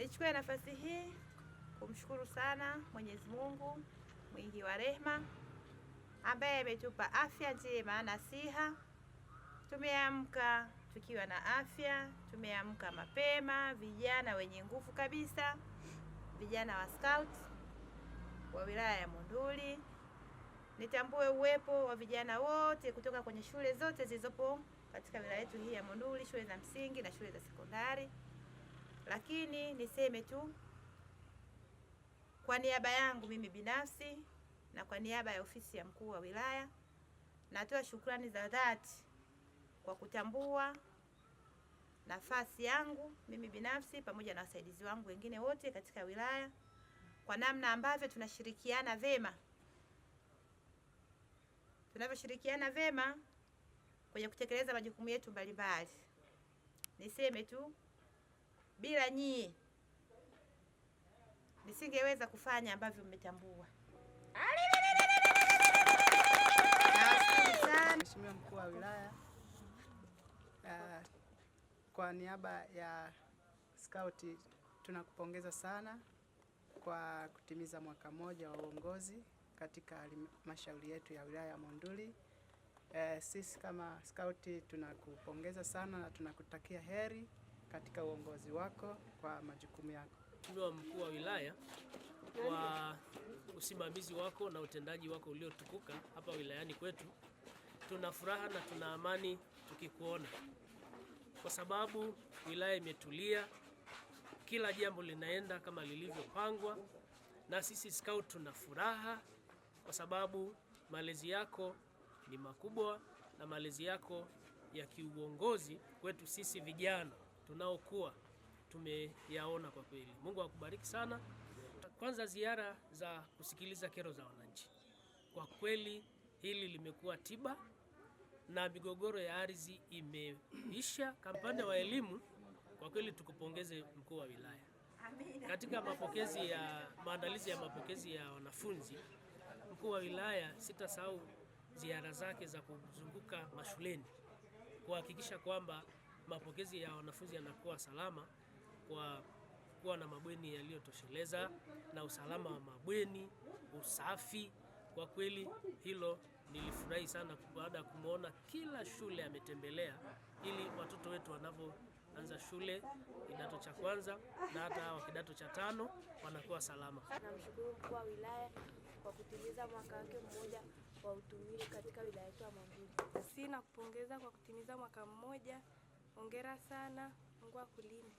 Nichukue nafasi hii kumshukuru sana Mwenyezi Mungu mwingi wa rehema ambaye ametupa afya njema na siha. Tumeamka tukiwa na afya, tumeamka mapema, vijana wenye nguvu kabisa, vijana wa Scout wa wilaya ya Monduli. Nitambue uwepo wa vijana wote kutoka kwenye shule zote zilizopo katika wilaya yetu hii ya Monduli, shule za msingi na shule za sekondari. Lakini niseme tu kwa niaba yangu mimi binafsi na kwa niaba ya ofisi ya mkuu wa wilaya, natoa shukrani za dhati kwa kutambua nafasi yangu mimi binafsi pamoja na wasaidizi wangu wengine wote katika wilaya kwa namna ambavyo tunavyoshirikiana vema kwenye kutekeleza majukumu yetu mbalimbali. Niseme tu bila nyie nisingeweza kufanya ambavyo mmetambua. Mheshimiwa Mkuu wa Wilaya, kwa niaba ya Scout tunakupongeza sana kwa kutimiza mwaka mmoja wa uongozi katika halmashauri yetu ya wilaya ya Monduli. Sisi kama Scout tunakupongeza sana na tunakutakia heri katika uongozi wako kwa majukumu yako. Mheshimiwa Mkuu wa Wilaya, kwa usimamizi wako na utendaji wako uliotukuka hapa wilayani kwetu, tuna furaha na tuna amani tukikuona, kwa sababu wilaya imetulia, kila jambo linaenda kama lilivyopangwa, na sisi Scout tuna furaha kwa sababu malezi yako ni makubwa na malezi yako ya kiuongozi kwetu sisi vijana tunaokuwa tumeyaona kwa kweli. Mungu akubariki sana. Kwanza, ziara za kusikiliza kero za wananchi, kwa kweli hili limekuwa tiba na migogoro ya ardhi imeisha. Kampanya wa elimu, kwa kweli tukupongeze Mkuu wa Wilaya. Katika maandalizi ya mapokezi ya wanafunzi, Mkuu wa Wilaya sitasahau ziara zake za kuzunguka mashuleni kuhakikisha kwamba mapokezi ya wanafunzi yanakuwa salama, kwa kuwa na mabweni yaliyotosheleza na usalama wa mabweni, usafi. Kwa kweli hilo nilifurahi sana baada ya kumuona kila shule ametembelea, ili watoto wetu wanavyoanza shule kidato cha kwanza na hata wa kidato cha 5 wanakuwa salama. Namshukuru Mkuu wa Wilaya kwa kutimiza mwaka wake mmoja wa utumishi katika wilaya yetu ya Monduli. Sisi nakupongeza kwa kutimiza mwaka mmoja. Hongera sana, Mungu akulinde.